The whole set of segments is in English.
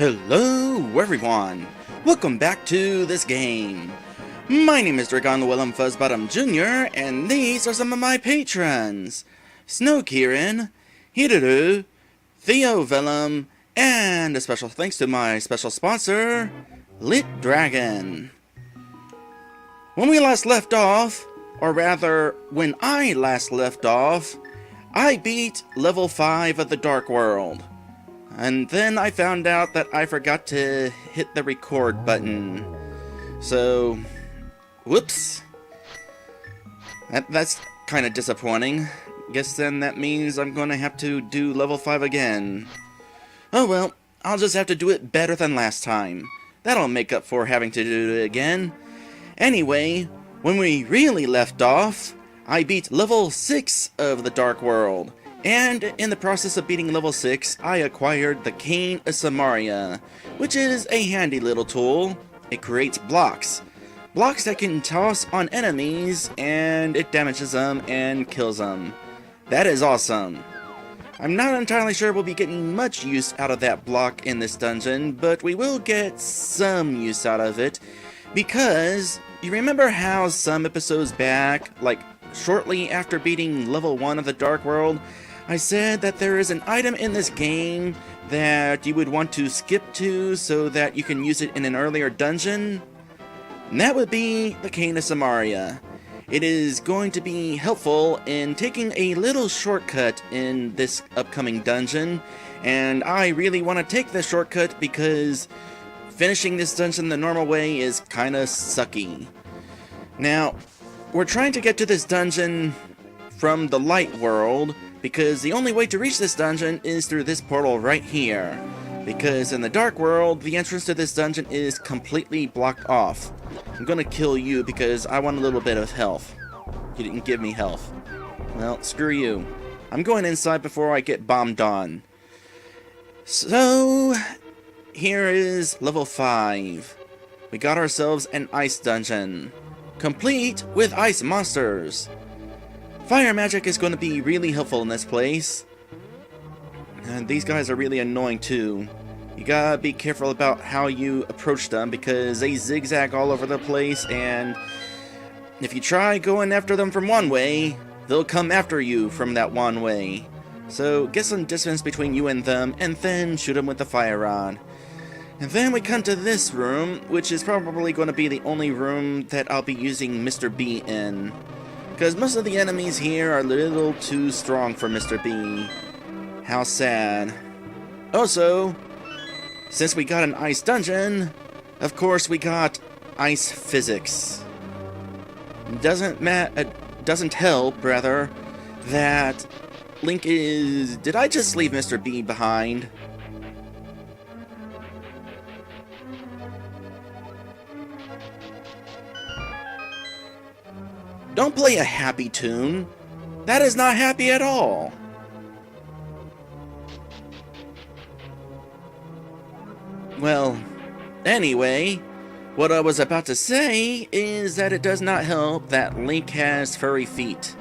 Hello everyone! Welcome back to this game. My name is Draygone the Willem Fuzzbottom Jr. and these are some of my patrons. Snow Kieran, Hidaru, Theo Vellum, and a special thanks to my special sponsor, Lit Dragon. When we last left off, or rather, when I last left off, I beat level 5 of the Dark World. And then I found out that I forgot to hit the record button. So, whoops. That's kind of disappointing. Guess then that means I'm gonna have to do level 5 again. Oh well, I'll just have to do it better than last time. That'll make up for having to do it again. Anyway, when we really left off, I beat level 6 of the Dark World. And in the process of beating level 6, I acquired the Cane of Samaria, which is a handy little tool. It creates blocks. Blocks that can toss on enemies, and it damages them and kills them. That is awesome. I'm not entirely sure we'll be getting much use out of that block in this dungeon, but we will get some use out of it, because you remember how some episodes back, like shortly after beating level 1 of the Dark World, I said that there is an item in this game that you would want to skip to so that you can use it in an earlier dungeon? And that would be the Cane of Samaria. It is going to be helpful in taking a little shortcut in this upcoming dungeon, and I really want to take this shortcut because finishing this dungeon the normal way is kinda sucky. Now, we're trying to get to this dungeon from the light world, because the only way to reach this dungeon is through this portal right here. Because in the Dark World, the entrance to this dungeon is completely blocked off. I'm gonna kill you because I want a little bit of health. You didn't give me health. Well, screw you. I'm going inside before I get bombed on. So, here is level 5. We got ourselves an ice dungeon, complete with ice monsters. Fire magic is going to be really helpful in this place. And these guys are really annoying too. You gotta be careful about how you approach them because they zigzag all over the place, and if you try going after them from one way, they'll come after you from that one way. So get some distance between you and them, and then shoot them with the fire rod. And then we come to this room, which is probably going to be the only room that I'll be using Mr. B in. Because most of the enemies here are a little too strong for Mr. B. How sad. Also, since we got an ice dungeon, of course we got ice physics. Doesn't help, rather, that Link is... Did I just leave Mr. B behind? Don't play a happy tune. That is not happy at all. Well, anyway, what I was about to say is that it does not help that Link has furry feet.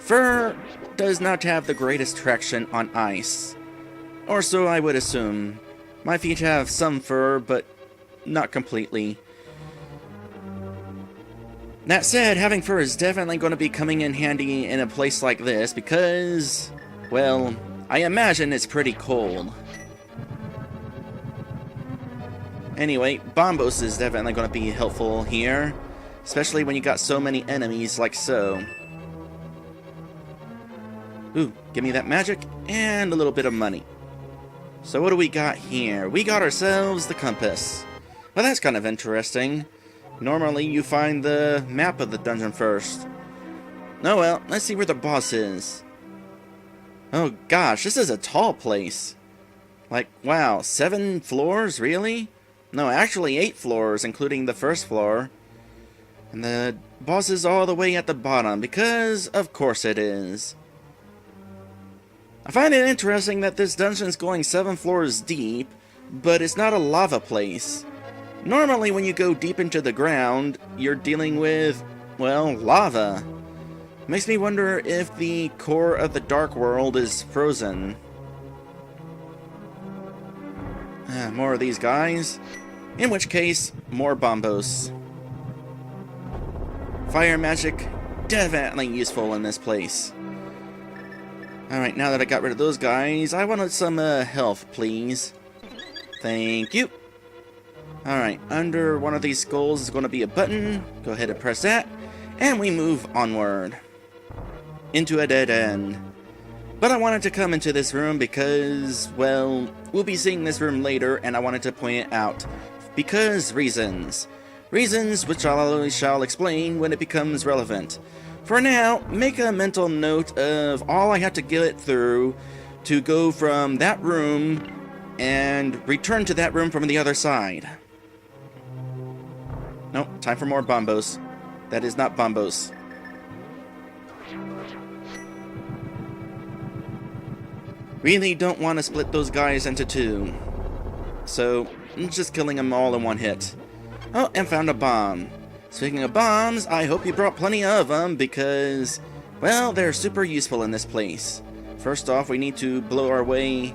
Fur does not have the greatest traction on ice. Or so I would assume. My feet have some fur, but not completely. That said, having fur is definitely going to be coming in handy in a place like this because, well, I imagine it's pretty cold. Anyway, Bombos is definitely going to be helpful here, especially when you got so many enemies like so. Ooh, give me that magic and a little bit of money. So what do we got here? We got ourselves the compass. Well, that's kind of interesting. Normally, you find the map of the dungeon first. Oh well, let's see where the boss is. Oh gosh, this is a tall place. Like, wow, 7 floors, really? No, actually 8 floors, including the first floor. And the boss is all the way at the bottom, because of course it is. I find it interesting that this dungeon is going 7 floors deep, but it's not a lava place. Normally when you go deep into the ground, you're dealing with, well, lava. Makes me wonder if the core of the Dark World is frozen. more of these guys. In which case, more bombos. Fire magic, definitely useful in this place. Alright, now that I got rid of those guys, I wanted some health, please. Thank you. Alright, under one of these skulls is going to be a button. Go ahead and press that. And we move onward. Into a dead end. But I wanted to come into this room because, well, we'll be seeing this room later, and I wanted to point it out. Because reasons. Reasons which I shall explain when it becomes relevant. For now, make a mental note of all I have to get through to go from that room and return to that room from the other side. Nope, time for more bombos. That is not bombos. Really don't want to split those guys into two. So, I'm just killing them all in one hit. Oh, and found a bomb. Speaking of bombs, I hope you brought plenty of them because, well, they're super useful in this place. First off, we need to blow our way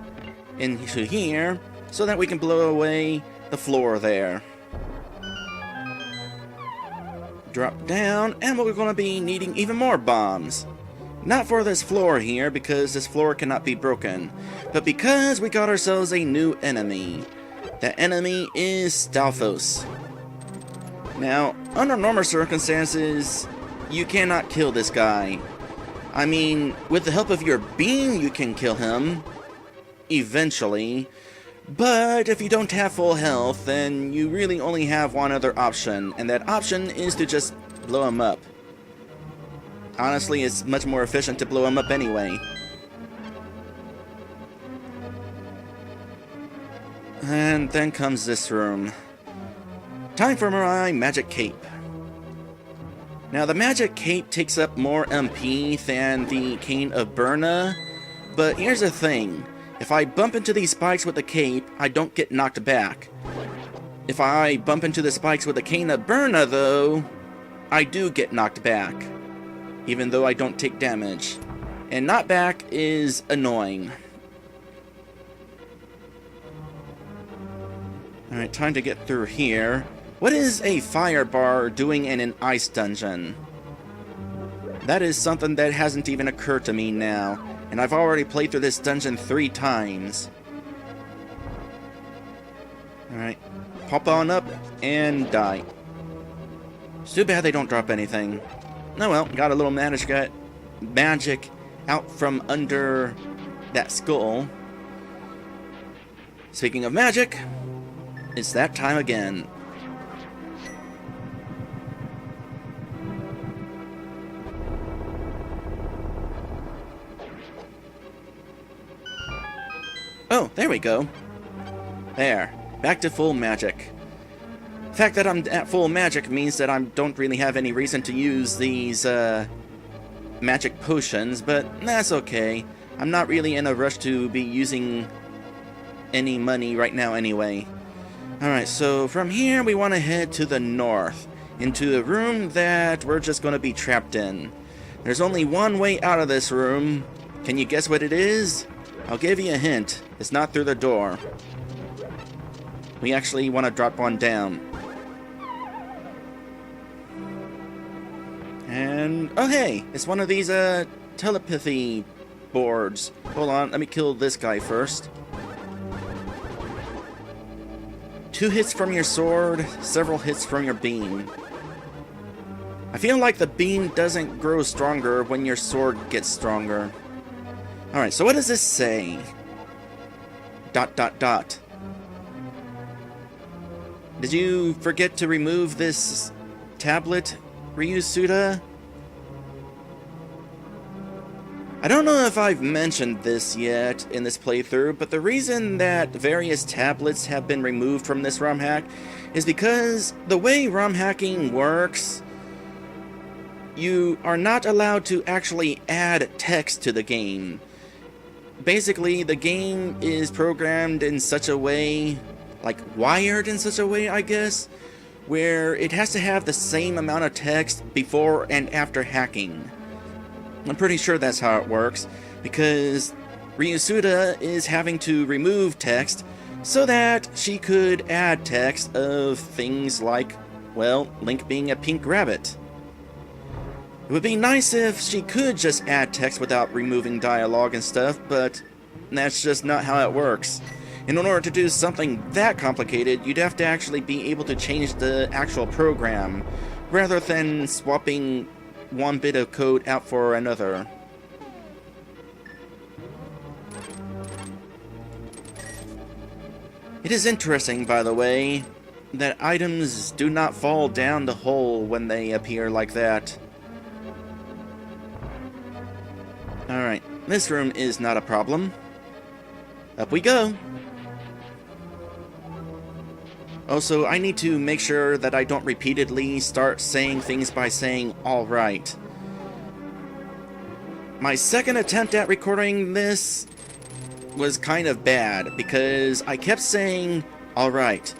into here so that we can blow away the floor there. Drop down, and we're going to be needing even more bombs. Not for this floor here, because this floor cannot be broken, but because we got ourselves a new enemy. That enemy is Stalfos. Now, under normal circumstances, you cannot kill this guy. I mean, with the help of your beam, you can kill him. Eventually. But if you don't have full health, then you really only have one other option, and that option is to just blow him up. Honestly, it's much more efficient to blow him up anyway. And then comes this room. Time for my magic cape. Now, the magic cape takes up more MP than the Cane of Burna, but here's the thing. If I bump into these spikes with the cape, I don't get knocked back. If I bump into the spikes with the Cane of Burna, though, I do get knocked back, even though I don't take damage. And knockback is annoying. Alright, time to get through here. What is a fire bar doing in an ice dungeon? That is something that hasn't even occurred to me now, and I've already played through this dungeon 3 times. Alright, pop on up and die. It's too bad they don't drop anything. Oh well, got a little magic out from under that skull. Speaking of magic, it's that time again. Oh, there we go. There. Back to full magic. The fact that I'm at full magic means that I don't really have any reason to use these magic potions, but that's okay. I'm not really in a rush to be using any money right now anyway. Alright, so from here we want to head to the north, into a room that we're just going to be trapped in. There's only one way out of this room. Can you guess what it is? I'll give you a hint. It's not through the door. We actually want to drop one down. And, oh hey, it's one of these telepathy boards. Hold on, let me kill this guy first. 2 hits from your sword, several hits from your beam. I feel like the beam doesn't grow stronger when your sword gets stronger. Alright, so what does this say? ... Did you forget to remove this tablet, Ryusuta? I don't know if I've mentioned this yet in this playthrough, but the reason that various tablets have been removed from this ROM hack is because the way ROM hacking works, you are not allowed to actually add text to the game. Basically, the game is programmed in such a way, like wired in such a way, I guess, where it has to have the same amount of text before and after hacking. I'm pretty sure that's how it works, because Ryusuta is having to remove text so that she could add text of things like, well, Link being a pink rabbit. It would be nice if she could just add text without removing dialogue and stuff, but that's just not how it works. In order to do something that complicated, you'd have to actually be able to change the actual program, rather than swapping one bit of code out for another. It is interesting, by the way, that items do not fall down the hole when they appear like that. Alright, this room is not a problem. Up we go! Also, I need to make sure that I don't repeatedly start saying things by saying alright. My second attempt at recording this was kind of bad, because I kept saying alright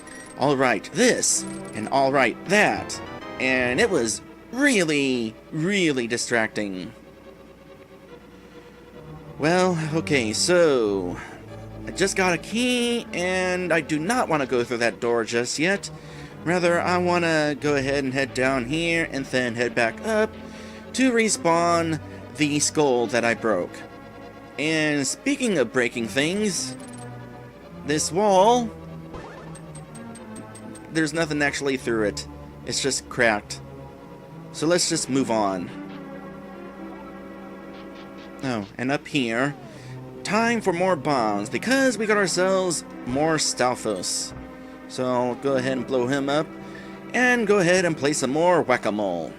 this, and alright that, and it was really, really distracting. Well, okay, so I just got a key, and I do not want to go through that door just yet. Rather, I want to go ahead and head down here, and then head back up to respawn the skull that I broke. And speaking of breaking things, this wall, there's nothing actually through it. It's just cracked. So let's just move on. Oh, and up here, time for more bombs, because we got ourselves more Stalfos. So I'll go ahead and blow him up, and go ahead and play some more Whack-A-Mole.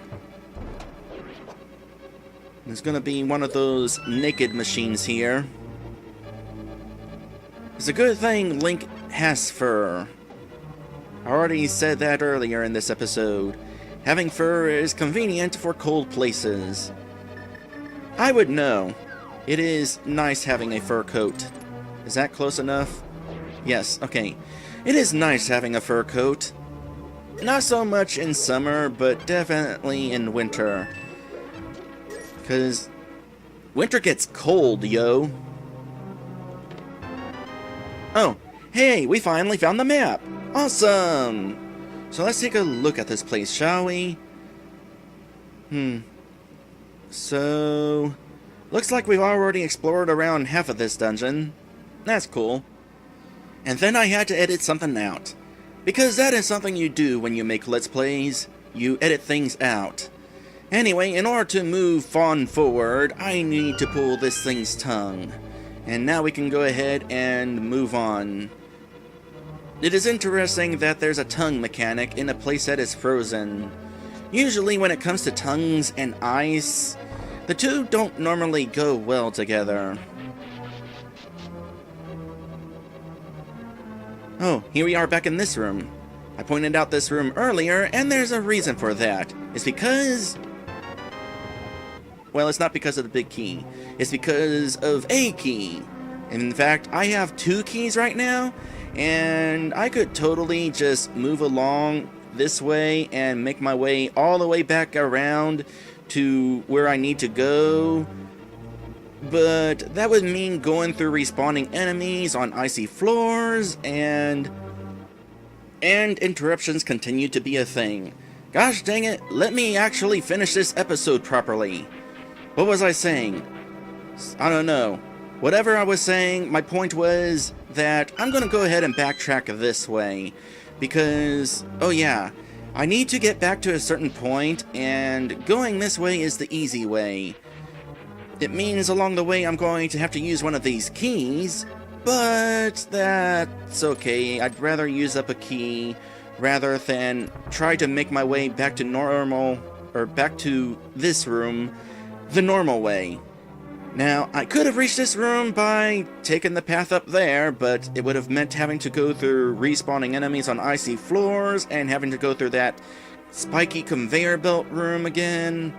There's gonna be one of those naked machines here. It's a good thing Link has fur. I already said that earlier in this episode. Having fur is convenient for cold places. I would know. It is nice having a fur coat. Is that close enough? Yes, okay. It is nice having a fur coat. Not so much in summer, but definitely in winter. Because winter gets cold, yo. Oh, hey, we finally found the map. Awesome! So let's take a look at this place, shall we? So, looks like we've already explored around half of this dungeon. That's cool. And then I had to edit something out. Because that is something you do when you make Let's Plays. You edit things out. Anyway, in order to move on forward, I need to pull this thing's tongue. And now we can go ahead and move on. It is interesting that there's a tongue mechanic in a place that is frozen. Usually when it comes to tongues and ice, the two don't normally go well together. Oh, here we are back in this room. I pointed out this room earlier, and there's a reason for that. It's because... well, it's not because of the big key. It's because of a key. In fact, I have 2 keys right now, and I could totally just move along this way and make my way all the way back around to where I need to go. But that would mean going through respawning enemies on icy floors, and interruptions continue to be a thing. Gosh dang it, let me actually finish this episode properly. What was I saying? I don't know. Whatever I was saying, my point was that I'm gonna go ahead and backtrack this way. Because, oh yeah, I need to get back to a certain point, and going this way is the easy way. It means along the way I'm going to have to use one of these keys, but that's okay. I'd rather use up a key rather than try to make my way back to normal, or back to this room, the normal way. Now, I could have reached this room by taking the path up there, but it would have meant having to go through respawning enemies on icy floors and having to go through that spiky conveyor belt room again.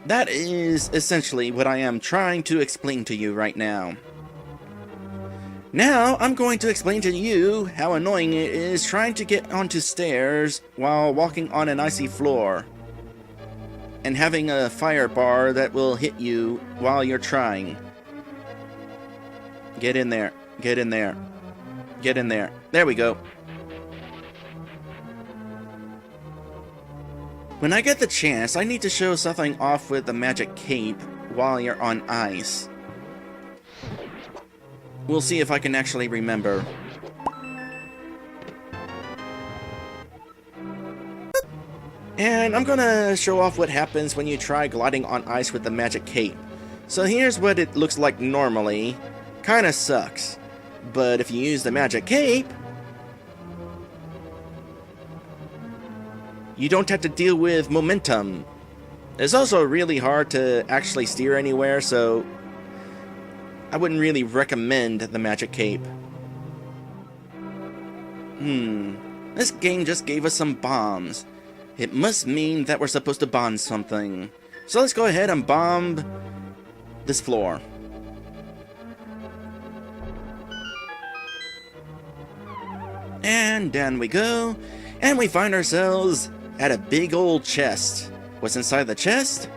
That is essentially what I am trying to explain to you right now. Now, I'm going to explain to you how annoying it is trying to get onto stairs while walking on an icy floor, and having a fire bar that will hit you while you're trying. Get in there. Get in there. Get in there. There we go. When I get the chance, I need to show something off with the magic cape while you're on ice. We'll see if I can actually remember. And I'm gonna show off what happens when you try gliding on ice with the magic cape. So here's what it looks like normally. Kinda sucks. But if you use the magic cape, you don't have to deal with momentum. It's also really hard to actually steer anywhere, so I wouldn't really recommend the magic cape. This game just gave us some bombs. It must mean that we're supposed to bomb something. So let's go ahead and bomb this floor. And down we go, and we find ourselves at a big old chest. What's inside the chest?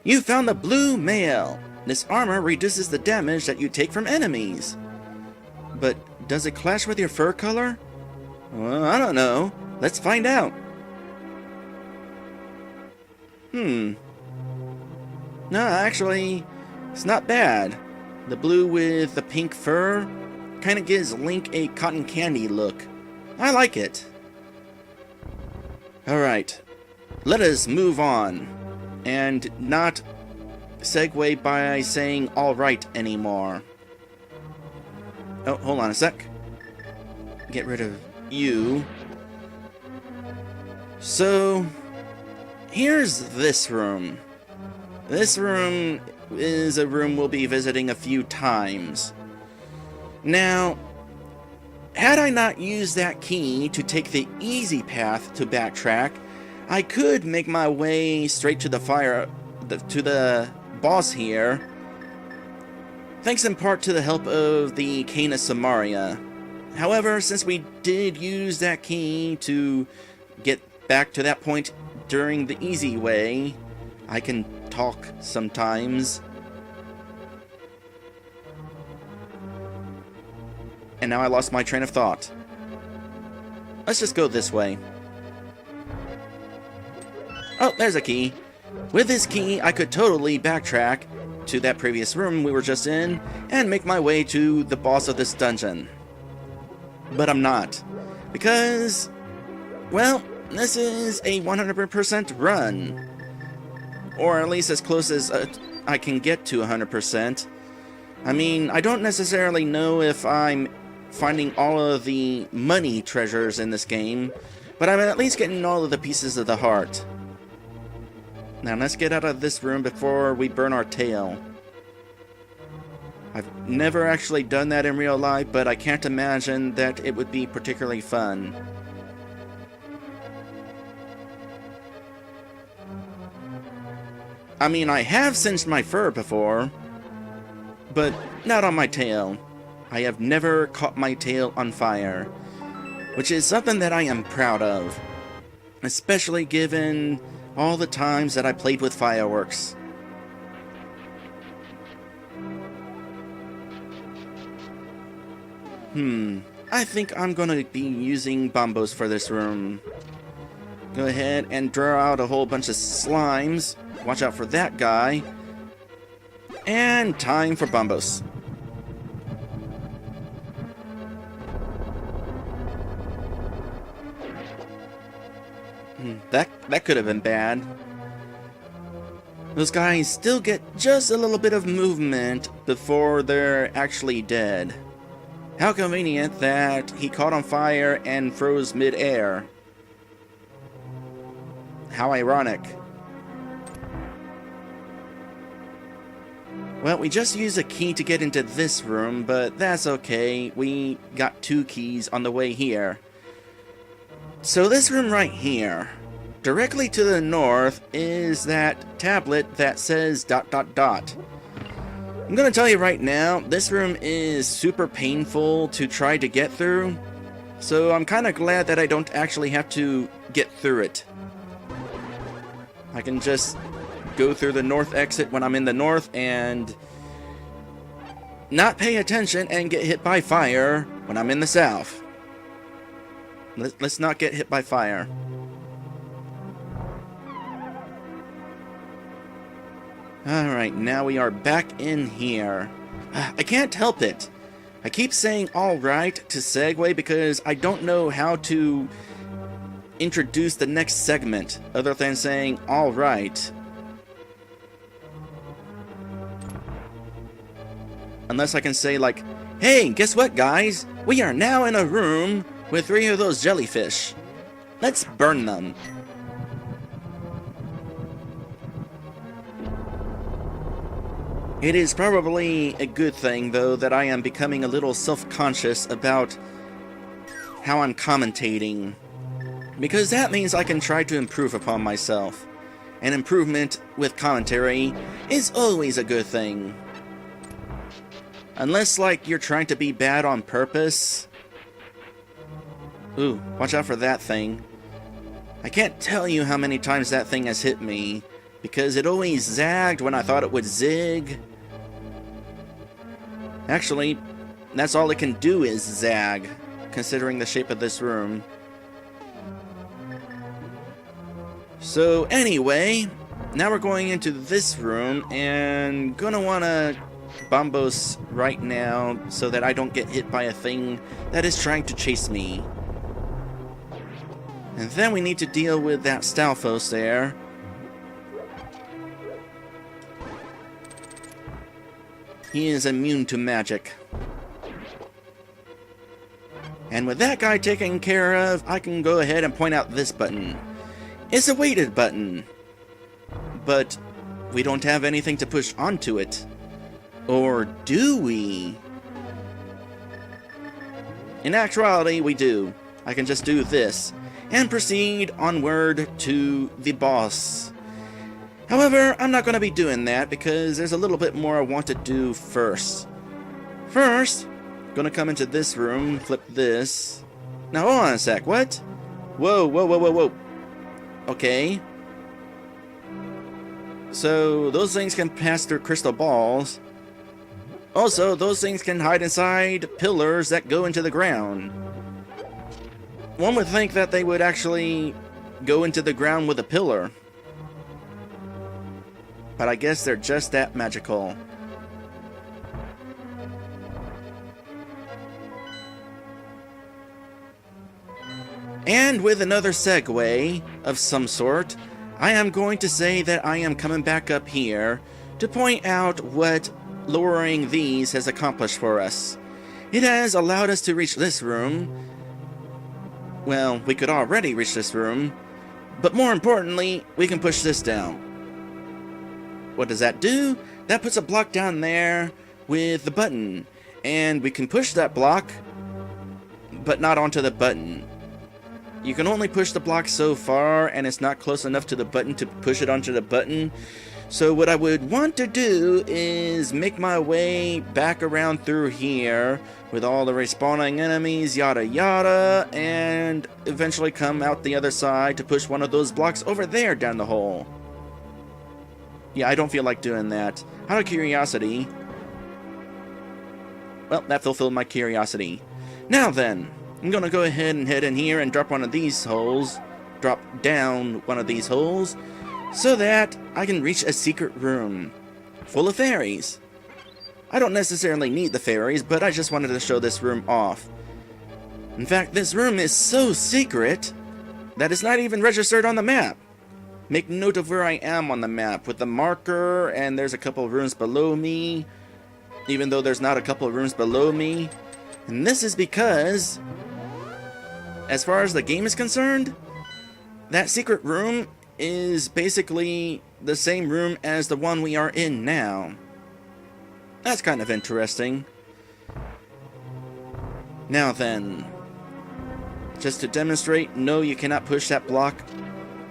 You found the blue mail. This armor reduces the damage that you take from enemies. But does it clash with your fur color? Well, I don't know. Let's find out. No, actually, it's not bad. The blue with the pink fur kind of gives Link a cotton candy look. I like it. Alright, let us move on. And not segue by saying alright anymore. Oh, hold on a sec. Get rid of you. So, here's this room. This room is a room we'll be visiting a few times. Now, had I not used that key to take the easy path to backtrack, I could make my way straight to the to the boss here, thanks in part to the help of the Cane of Samaria. However, since we did use that key to get back to that point during the easy way, I can talk sometimes. And now I lost my train of thought. Let's just go this way. Oh, there's a key. With this key, I could totally backtrack to that previous room we were just in and make my way to the boss of this dungeon. But I'm not. Because, well, this is a 100% run. Or at least as close as I can get to 100%. I mean, I don't necessarily know if I'm finding all of the money treasures in this game, but I'm at least getting all of the pieces of the heart. Now let's get out of this room before we burn our tail. I've never actually done that in real life, but I can't imagine that it would be particularly fun. I mean, I have singed my fur before, but not on my tail. I have never caught my tail on fire, which is something that I am proud of, especially given all the times that I played with fireworks. I think I'm gonna be using bombos for this room. Go ahead and draw out a whole bunch of slimes. Watch out for that guy. And time for bombos. That could have been bad. Those guys still get just a little bit of movement before they're actually dead. How convenient that he caught on fire and froze mid-air. How ironic. Well, we just used a key to get into this room, but that's okay. We got 2 keys on the way here. So this room right here, directly to the north, is that tablet that says ... I'm gonna tell you right now, this room is super painful to try to get through, so I'm kinda glad that I don't actually have to get through it. I can just go through the north exit when I'm in the north and not pay attention and get hit by fire when I'm in the south. Let's not get hit by fire. Alright, now we are back in here. I can't help it. I keep saying alright to segue because I don't know how to introduce the next segment other than saying alright. Unless I can say like, hey, guess what guys? We are now in a room with 3 of those jellyfish. Let's burn them. It is probably a good thing, though, that I am becoming a little self-conscious about how I'm commentating. Because that means I can try to improve upon myself. And improvement with commentary is always a good thing. Unless, like, you're trying to be bad on purpose. Ooh, watch out for that thing. I can't tell you how many times that thing has hit me, because it always zagged when I thought it would zig. Actually, that's all it can do is zag, considering the shape of this room. So anyway, now we're going into this room, and gonna wanna bombos right now so that I don't get hit by a thing that is trying to chase me. And then we need to deal with that Stalfos there. He is immune to magic. And with that guy taken care of, I can go ahead and point out this button. It's a weighted button. But we don't have anything to push onto it. Or do we? In actuality, we do. I can just do this and proceed onward to the boss. However, I'm not going to be doing that because there's a little bit more I want to do first. First, I'm going to come into this room, flip this. Now hold on a sec, what? Whoa, whoa, whoa, whoa, whoa. Okay. So, those things can pass through crystal balls. Also, those things can hide inside pillars that go into the ground. One would think that they would actually go into the ground with a pillar. But I guess they're just that magical. And with another segue of some sort, I am going to say that I am coming back up here to point out what lowering these has accomplished for us. It has allowed us to reach this room. Well, we could already reach this room, but more importantly, we can push this down. What does that do? That puts a block down there with the button, and we can push that block, but not onto the button. You can only push the block so far, and it's not close enough to the button to push it onto the button. So what I would want to do is make my way back around through here with all the respawning enemies, yada yada, and eventually come out the other side to push one of those blocks over there down the hole. Yeah, I don't feel like doing that. Out of curiosity. Well, that fulfilled my curiosity. Now then, I'm gonna go ahead and head in here and drop one of these holes. Drop down one of these holes. So that I can reach a secret room. Full of fairies. I don't necessarily need the fairies, but I just wanted to show this room off. In fact, this room is so secret that it's not even registered on the map. Make note of where I am on the map with the marker, and there's a couple rooms below me, even though there's not a couple rooms below me. And this is because, as far as the game is concerned, that secret room is basically the same room as the one we are in now. That's kind of interesting. Now then, just to demonstrate, no, you cannot push that block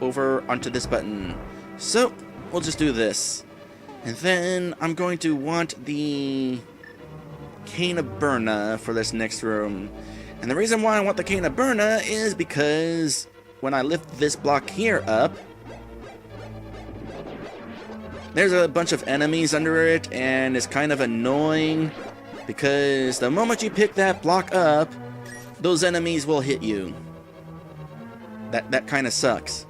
over onto this button. So, we'll just do this. And then I'm going to want the Cane of Burna for this next room. And the reason why I want the Cane of Burna is because when I lift this block here up, there's a bunch of enemies under it, and it's kind of annoying Because the moment you pick that block up, those enemies will hit you. That kind of sucks.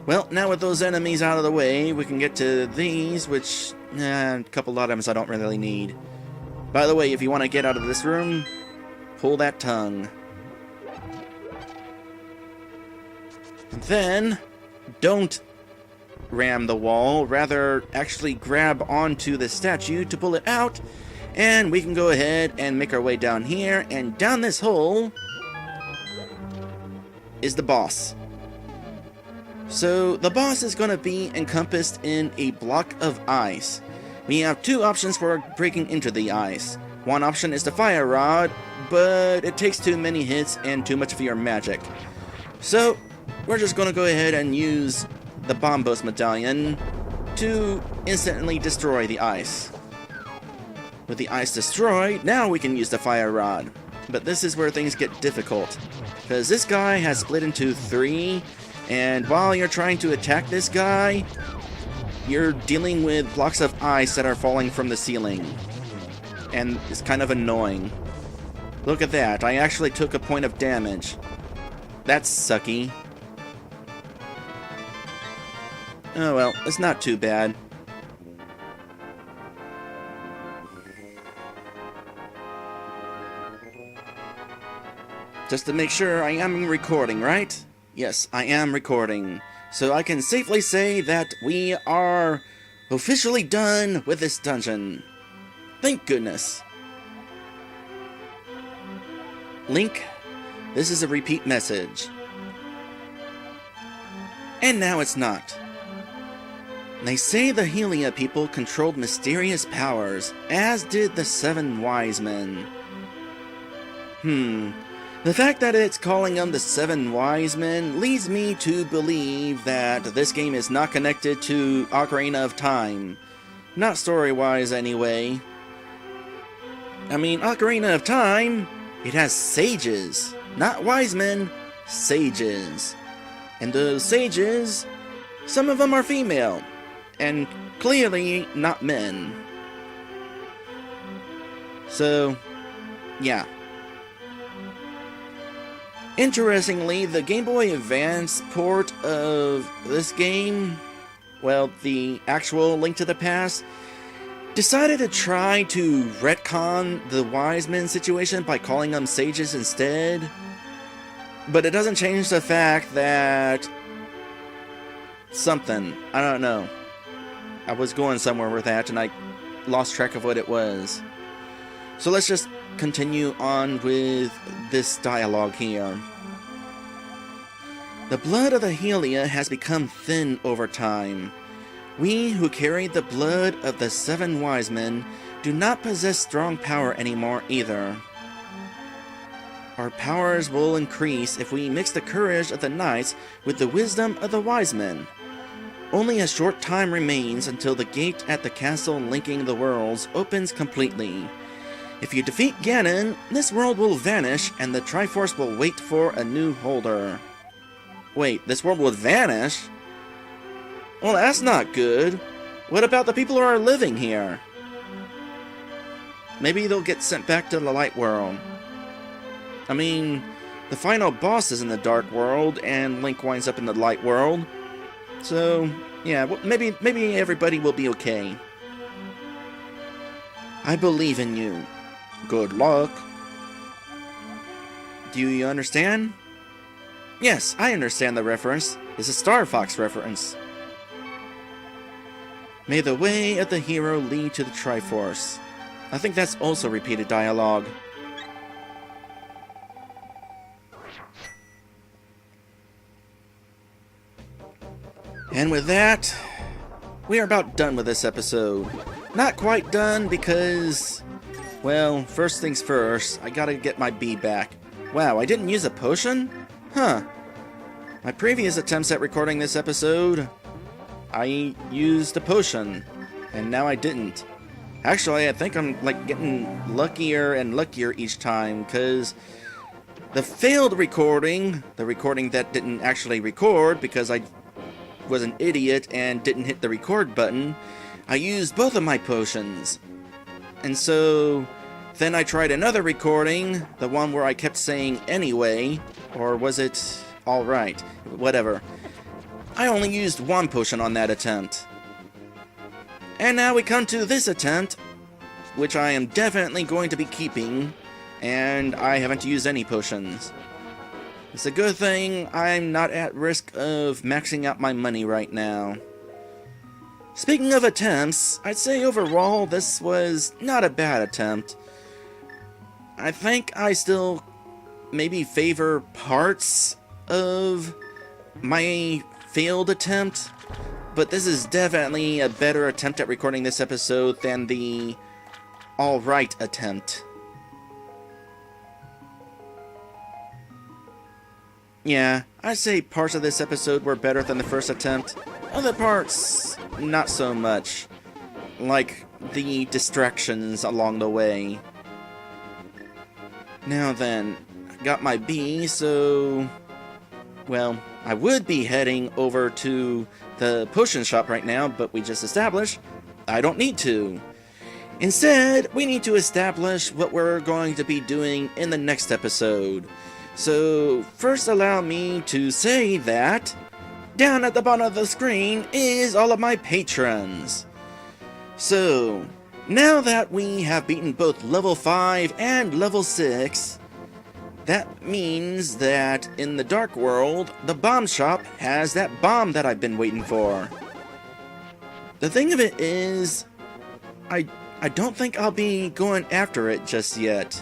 Well, now with those enemies out of the way, we can get to these, which, a couple items I don't really need. By the way, if you want to get out of this room, pull that tongue. And then, don't ram the wall, rather actually grab onto the statue to pull it out, and we can go ahead and make our way down here, and down this hole is the boss. So the boss is going to be encompassed in a block of ice. We have two options for breaking into the ice. One option is the fire rod, but it takes too many hits and too much of your magic. So we're just going to go ahead and use the Bombos medallion to instantly destroy the ice. With the ice destroyed, now we can use the fire rod. But this is where things get difficult, because this guy has split into 3, and while you're trying to attack this guy, you're dealing with blocks of ice that are falling from the ceiling. And it's kind of annoying. Look at that, I actually took a point of damage. That's sucky. Oh well, it's not too bad. Just to make sure I am recording, right? Yes, I am recording. So I can safely say that we are officially done with this dungeon. Thank goodness. Link, this is a repeat message. And now it's not. They say the Helia people controlled mysterious powers, as did the 7 wise men. The fact that it's calling them the 7 wise men leads me to believe that this game is not connected to Ocarina of Time. Not story-wise, anyway. I mean, Ocarina of Time, it has sages. Not wise men, sages. And those sages, some of them are female. And clearly not men. So, yeah. Interestingly, the Game Boy Advance port of this game, well, the actual Link to the Past, decided to try to retcon the wise men situation by calling them sages instead. But it doesn't change the fact that something, I don't know. I was going somewhere with that and I lost track of what it was. So let's just continue on with this dialogue here. The blood of the Helia has become thin over time. We who carried the blood of the 7 wise men do not possess strong power anymore either. Our powers will increase if we mix the courage of the knights with the wisdom of the wise men. Only a short time remains until the gate at the castle linking the worlds opens completely. If you defeat Ganon, this world will vanish and the Triforce will wait for a new holder. Wait, this world will vanish? Well, that's not good. What about the people who are living here? Maybe they'll get sent back to the light world. I mean, the final boss is in the dark world and Link winds up in the light world. So, yeah, well, maybe everybody will be okay. I believe in you. Good luck. Do you understand? Yes, I understand the reference. It's a Star Fox reference. May the way of the hero lead to the Triforce. I think that's also repeated dialogue. And with that, we are about done with this episode. Not quite done because, well, first things first, I gotta get my bee back. Wow, I didn't use a potion? Huh. My previous attempts at recording this episode, I used a potion, and now I didn't. Actually, I think I'm like getting luckier and luckier each time, because the failed recording, the recording that didn't actually record because I was an idiot and didn't hit the record button, I used both of my potions. And so then I tried another recording, the one where I kept saying anyway, or was it alright? Whatever. I only used one potion on that attempt. And now we come to this attempt, which I am definitely going to be keeping, and I haven't used any potions. It's a good thing I'm not at risk of maxing out my money right now. Speaking of attempts, I'd say overall this was not a bad attempt. I think I still maybe favor parts of my failed attempt, but this is definitely a better attempt at recording this episode than the alright attempt. Yeah, I'd say parts of this episode were better than the first attempt. Other parts, not so much. Like the distractions along the way. Now then, I got my B, so... well, I would be heading over to the potion shop right now, but we just established I don't need to. Instead, we need to establish what we're going to be doing in the next episode. So, first allow me to say that down at the bottom of the screen is all of my patrons. So, now that we have beaten both level 5 and level 6, that means that in the Dark World, the bomb shop has that bomb that I've been waiting for. The thing of it is, I don't think I'll be going after it just yet.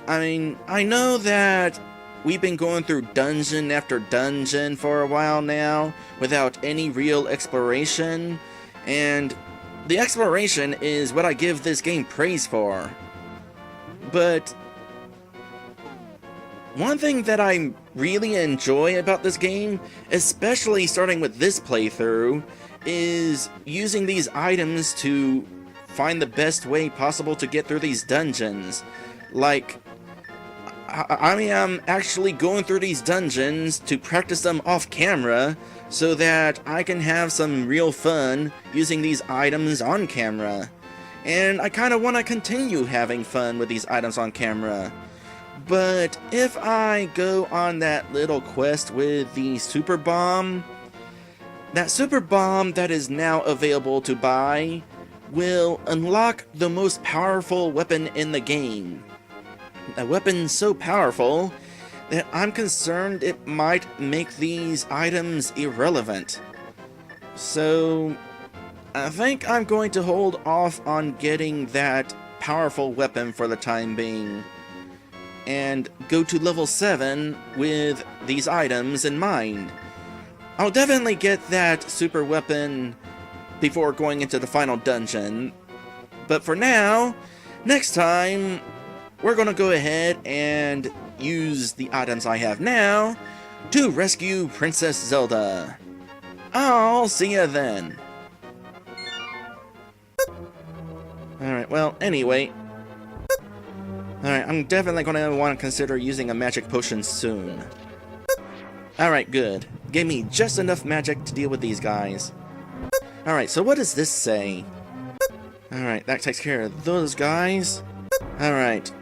I mean, I know that we've been going through dungeon after dungeon for a while now without any real exploration, and the exploration is what I give this game praise for. But one thing that I really enjoy about this game, especially starting with this playthrough, is using these items to find the best way possible to get through these dungeons. Like, I am actually going through these dungeons to practice them off camera so that I can have some real fun using these items on camera. And I kind of want to continue having fun with these items on camera. But if I go on that little quest with the super bomb, that super bomb that is now available to buy will unlock the most powerful weapon in the game. A weapon so powerful that I'm concerned it might make these items irrelevant. So I think I'm going to hold off on getting that powerful weapon for the time being, and go to level 7 with these items in mind. I'll definitely get that super weapon before going into the final dungeon, but for now, next time, we're gonna go ahead and use the items I have now to rescue Princess Zelda. I'll see ya then. Alright, well, anyway. Alright, I'm definitely gonna want to consider using a magic potion soon. Alright, good. Gave me just enough magic to deal with these guys. Alright, so what does this say? Alright, that takes care of those guys. Alright.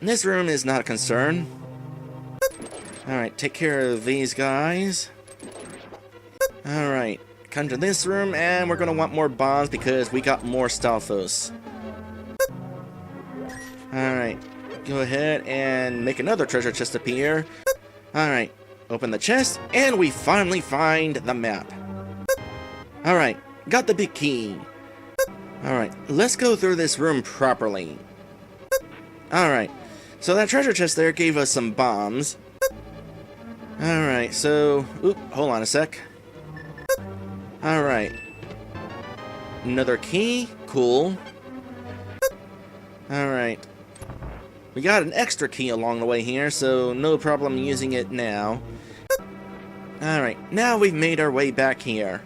This room is not a concern. Alright, take care of these guys. Alright, come to this room, and we're gonna want more bombs because we got more Stalfos. Alright, go ahead and make another treasure chest appear. Alright, open the chest, and we finally find the map. Alright, got the big key. Alright, let's go through this room properly. Alright, so that treasure chest there gave us some bombs. Alright, so... oop, hold on a sec. Alright. Another key. Cool. Alright. We got an extra key along the way here, so no problem using it now. Alright, now we've made our way back here.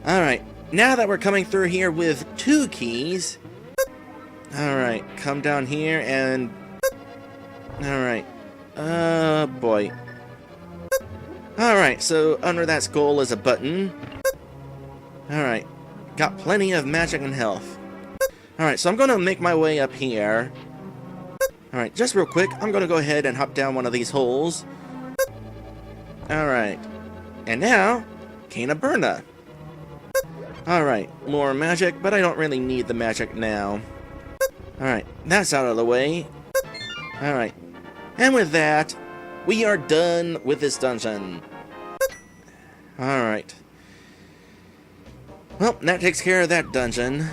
Alright, now that we're coming through here with 2 keys... Alright, come down here and... Alright. Boy. Alright, so under that skull is a button. Alright. Got plenty of magic and health. Alright, so I'm going to make my way up here. Alright, just real quick, I'm going to go ahead and hop down one of these holes. Alright. And now, Cane of Burna. Alright, more magic, but I don't really need the magic now. Alright, that's out of the way. Alright. And with that, we are done with this dungeon. Alright. Well, that takes care of that dungeon.